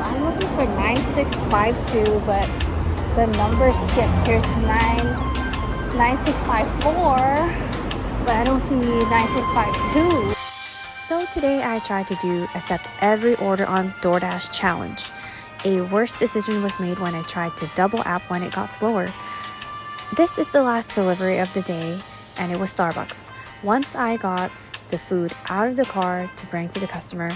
I'm looking for 9652, but the number skipped. Here's 9654, but I don't see 9652. So today I tried to do accept every order on DoorDash challenge. A worse decision was made when I tried to double app when it got slower. This is the last delivery of the day, and it was Starbucks. Once I got the food out of the car to bring to the customer,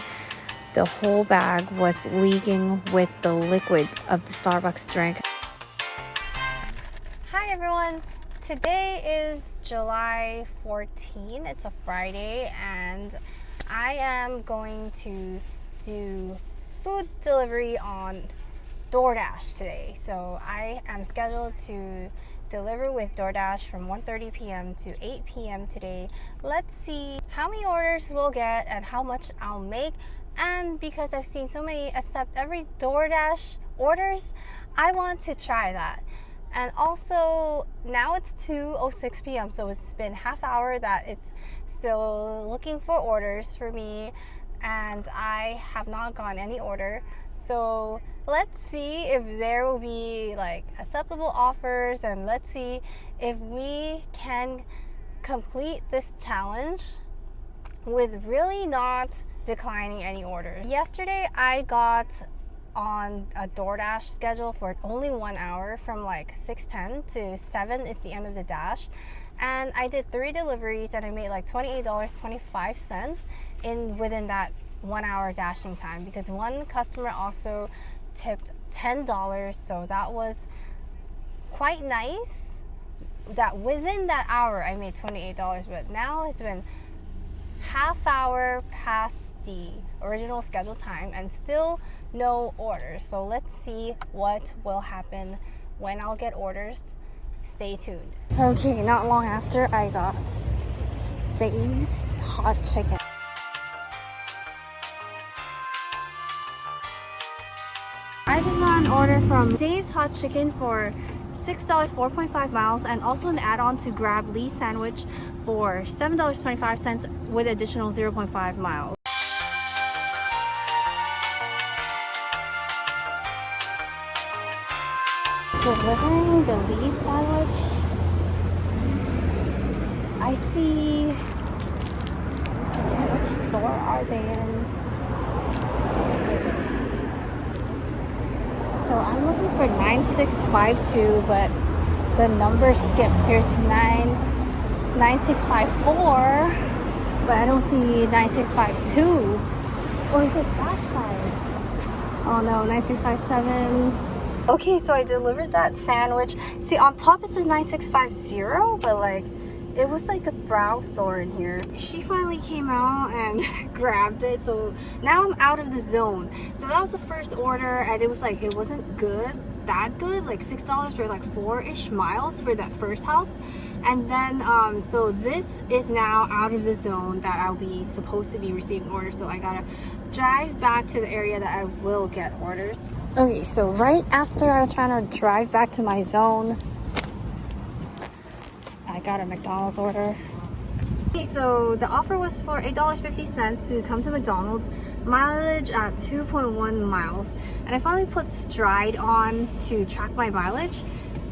the whole bag was leaking with the liquid of the Starbucks drink. Hi everyone, today is July 14. It's a Friday, and I am going to do food delivery on DoorDash today. So I am scheduled to deliver with DoorDash from 1:30 p.m. to 8 p.m. today. Let's see how many orders we'll get and how much I'll make. And because I've seen so many accept every DoorDash orders, I want to try that. And also, now it's 2:06 p.m. so it's been half hour that it's still looking for orders for me, and I have not gotten any order. So let's see if there will be like acceptable offers, and let's see if we can complete this challenge with really not declining any orders. Yesterday I got on a DoorDash schedule for only 1 hour, from like 6:10 to 7 is the end of the dash, and I did 3 deliveries and I made like $28.25 within that 1 hour dashing time, because one customer also tipped $10, so that was quite nice that within that hour I made $28. But now it's been half hour past the original scheduled time and still no orders. So let's see what will happen when I'll get orders. Stay tuned. Okay, not long after, I got Dave's hot chicken. I just got an order from Dave's hot chicken for $6, 4.5 miles, and also an add-on to grab Lee's sandwich for $7.25 with additional 0.5 miles. Delivering the Lee's sandwich. I see. Which store are they in? So I'm looking for 9652, but the number skipped. Here's 9654, but I don't see 9652. Or is it that side? Oh no, 9657. Okay, so I delivered that sandwich. See, on top it says 9650, but like it was like a brow store in here. She finally came out and grabbed it, so now I'm out of the zone. So that was the first order, and it was like, it wasn't that good, like $6 for like 4-ish miles for that first house. And then so this is now out of the zone that I'll be supposed to be receiving orders, so I gotta drive back to the area that I will get orders. Okay, so right after I was trying to drive back to my zone, I got a McDonald's order. Okay, so the offer was for $8.50 to come to McDonald's, mileage at 2.1 miles. And I finally put Stride on to track my mileage.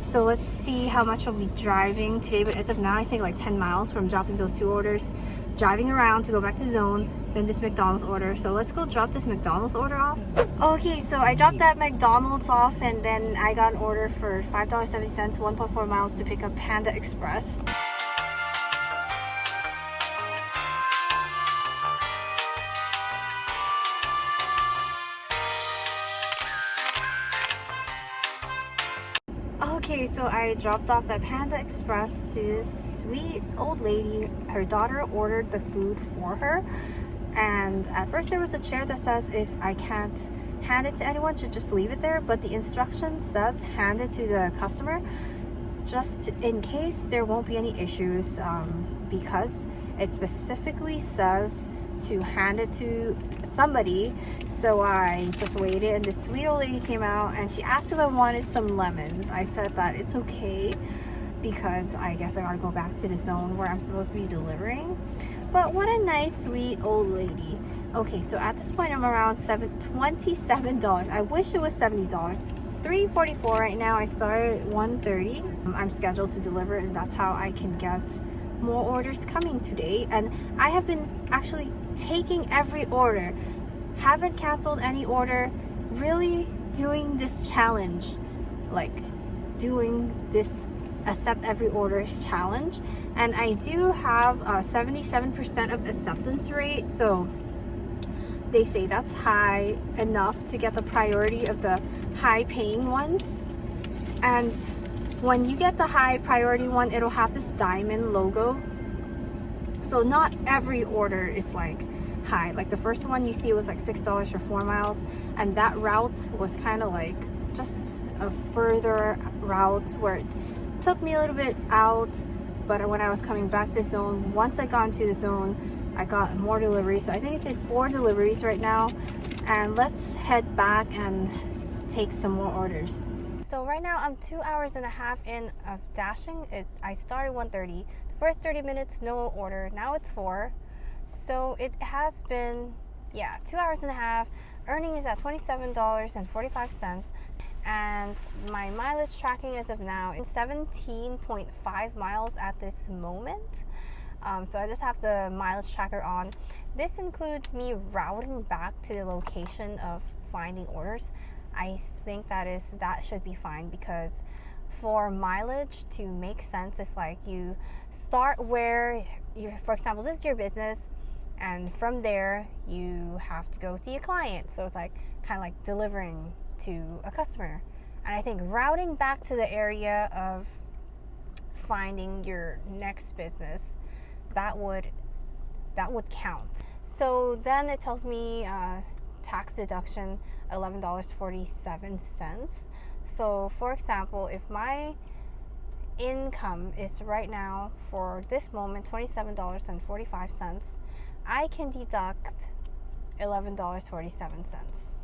So let's see how much I'll be driving today. But as of now, I think like 10 miles from dropping those 2 orders, driving around to go back to zone, then this McDonald's order. So let's go drop this McDonald's order off. Okay, so I dropped that McDonald's off, and then I got an order for $5.70, 1.4 miles to pick up Panda Express. Okay, so I dropped off that Panda Express to this sweet old lady. Her daughter ordered the food for her, and at first there was a chair that says if I can't hand it to anyone, to just leave it there, but the instruction says hand it to the customer, just in case there won't be any issues, because it specifically says to hand it to somebody. So I just waited, and this sweet old lady came out and she asked if I wanted some lemons. I said that it's okay because I guess I gotta go back to the zone where I'm supposed to be delivering. But what a nice sweet old lady. Okay, so at this point I'm around $27. I wish it was $70. 3:44 right now. I started at 1:30. I'm scheduled to deliver, and that's how I can get more orders coming today. And I have been actually taking every order, haven't canceled any order, really doing this challenge, like doing this accept every order challenge. And I do have a 77% of acceptance rate, so they say that's high enough to get the priority of the high paying ones. And when you get the high priority one, it'll have this diamond logo, so not every order is like high. Like the first one you see was like $6 for 4 miles, and that route was kind of like just a further route where it took me a little bit out. But when I was coming back to zone, once I got into the zone, I got more deliveries. So I think I did 4 deliveries right now, and let's head back and take some more orders. So right now I'm 2 hours and a half in of dashing. I started 1:30. The first 30 minutes no order. Now it's 4. So it has been 2 hours and a half. Earning is at $27.45, and my mileage tracking as of now is 17.5 miles at this moment. So I just have the mileage tracker on. This includes me routing back to the location of finding orders. I think that should be fine, because for mileage to make sense, it's like you start where you, for example, this is your business, and from there you have to go see a client. So it's like kind of like delivering to a customer. And I think routing back to the area of finding your next business, that would count. So then it tells me tax deduction $11.47. So for example, if my income is right now for this moment $27.45, I can deduct $11.47.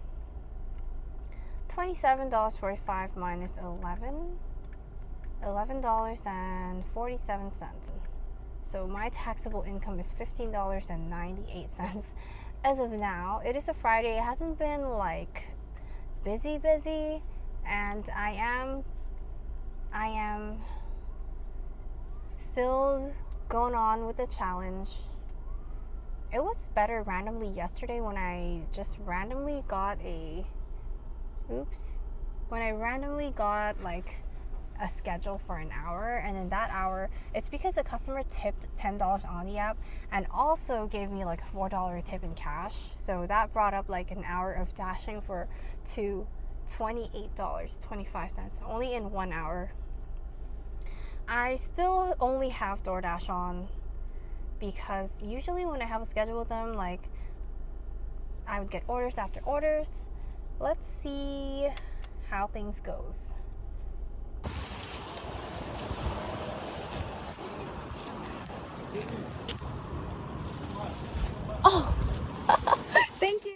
$27.45 minus $11.47. So my taxable income is $15.98 as of now. It is a Friday. It hasn't been like busy, and I am still going on with the challenge. It was better randomly yesterday when I just randomly got like a schedule for an hour, and in that hour, it's because the customer tipped $10 on the app and also gave me like a $4 tip in cash. So that brought up like an hour of dashing to $28.25 only in 1 hour. I still only have DoorDash on because usually when I have a schedule with them, like I would get orders after orders. Let's see how things goes. Oh, thank you.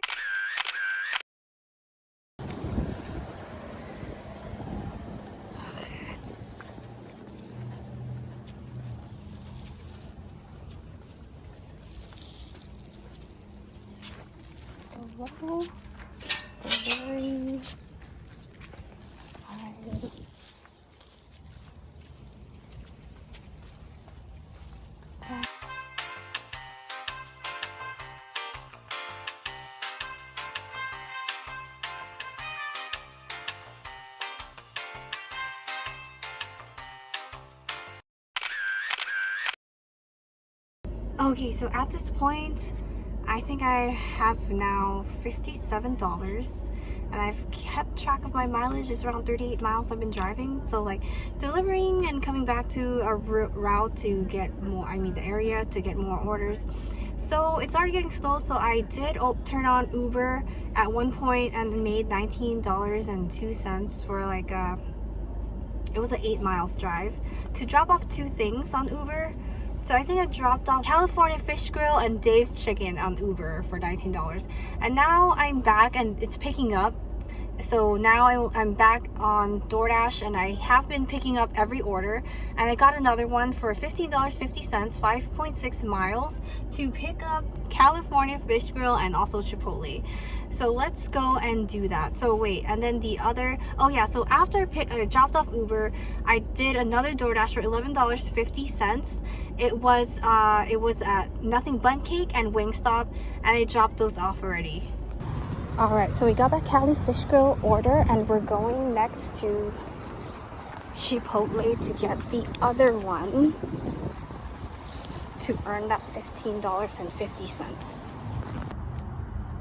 Hello, delivery. Okay, so at this point, I think I have now $57, and I've kept track of my mileage. It's around 38 miles I've been driving. So like delivering and coming back to a route to get more, the area to get more orders. So it started getting slow, so I did turn on Uber at one point and made $19.02 for like it was an 8 miles drive to drop off 2 things on Uber. So I think I dropped off California Fish Grill and Dave's Chicken on Uber for $19. And now I'm back and it's picking up. so now I'm back on DoorDash, and I have been picking up every order, and I got another one for $15.50, 5.6 miles, to pick up California Fish Grill and also Chipotle. So let's go and do that. So wait, and then the other, oh yeah, so after I dropped off Uber, I did another DoorDash for $11.50. It was at Nothing Bun Cake and Wingstop, and I dropped those off already. Alright, so we got that Cali Fish Grill order, and we're going next to Chipotle to get the other one to earn that $15.50.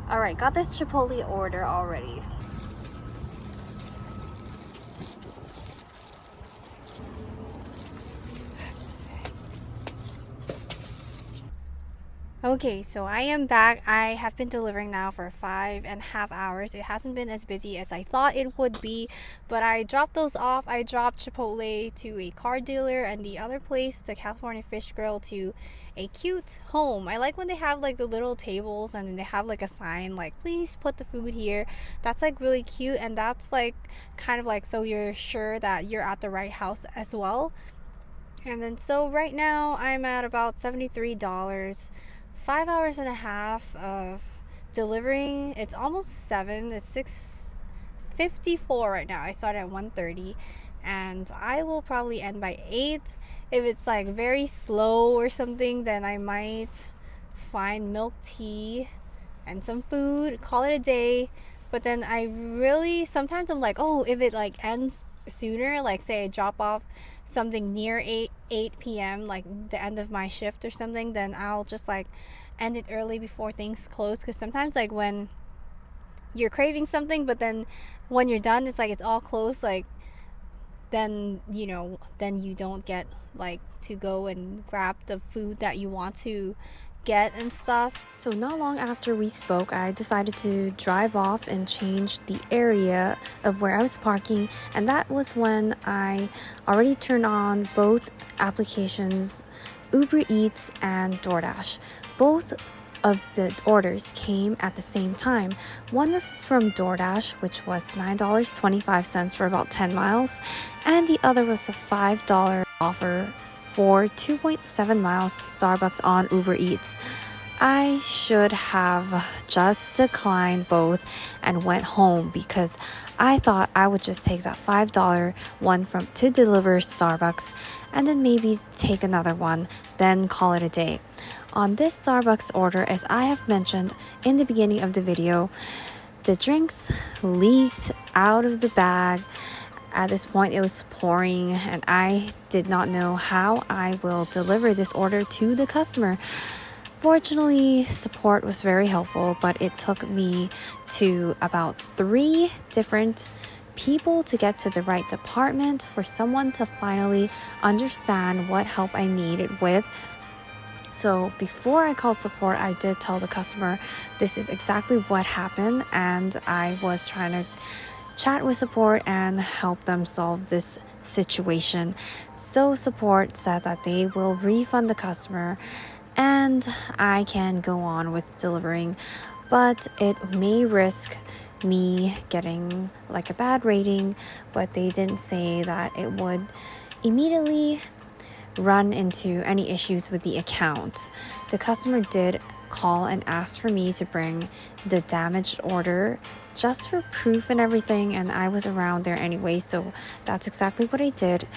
Alright, got this Chipotle order already. Okay, so I am back. I have been delivering now for 5.5 hours. It hasn't been as busy as I thought it would be, but I dropped those off. I dropped Chipotle to a car dealer, and the other place, the California Fish Grill, to a cute home. I like when they have like the little tables and then they have like a sign like, please put the food here. That's like really cute, and that's like kind of like so you're sure that you're at the right house as well. And then so right now I'm at about $73. 5.5 hours of delivering. It's almost 7. It's 6:54 right now. I started at 1:30, and I will probably end by 8. If it's like very slow or something, then I might find milk tea and some food, call it a day. But then I really sometimes I'm like, oh, if it like ends sooner, like say I drop off something near 8 p.m., like the end of my shift or something, then I'll just like end it early before things close. Because sometimes like when you're craving something, but then when you're done it's like it's all closed, like then then you don't get like to go and grab the food that you want to get and stuff. So not long after we spoke, I decided to drive off and change the area of where I was parking, and that was when I already turned on both applications, Uber Eats and DoorDash. Both of the orders came at the same time. One was from DoorDash, which was $9.25 for about 10 miles, and the other was a $5 offer for 2.7 miles to Starbucks on Uber Eats. I should have just declined both and went home, because I thought I would just take that $5 one to deliver Starbucks and then maybe take another one, then call it a day. On this Starbucks order, as I have mentioned in the beginning of the video, the drinks leaked out of the bag. At this point, it was pouring, and I did not know how I will deliver this order to the customer. Fortunately, support was very helpful, but it took me to about 3 different people to get to the right department for someone to finally understand what help I needed with. So before I called support, I did tell the customer this is exactly what happened, and I was trying to chat with support and help them solve this situation. So support said that they will refund the customer and I can go on with delivering, but it may risk me getting like a bad rating. But they didn't say that it would immediately run into any issues with the account. The customer did call and ask for me to bring the damaged order just for proof and everything, and I was around there anyway, so that's exactly what I did.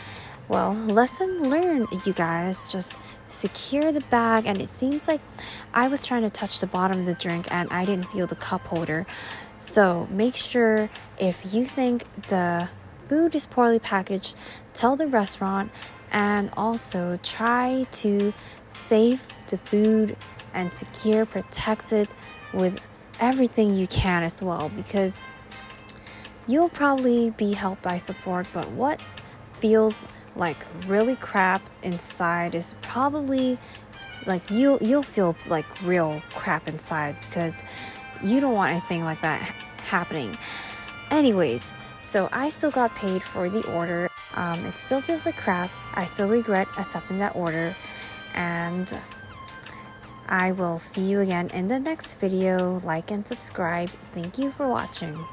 Well, lesson learned, you guys. Just secure the bag. And it seems like I was trying to touch the bottom of the drink and I didn't feel the cup holder. So make sure, if you think the food is poorly packaged, tell the restaurant, and also try to save the food and protect it with everything you can as well, because you'll probably be helped by support, but what feels like really crap inside is probably like you'll feel like real crap inside, because you don't want anything like that happening. Anyways, so I still got paid for the order. It still feels like crap. I still regret accepting that order, and I will see you again in the next video. Like and subscribe. Thank you for watching.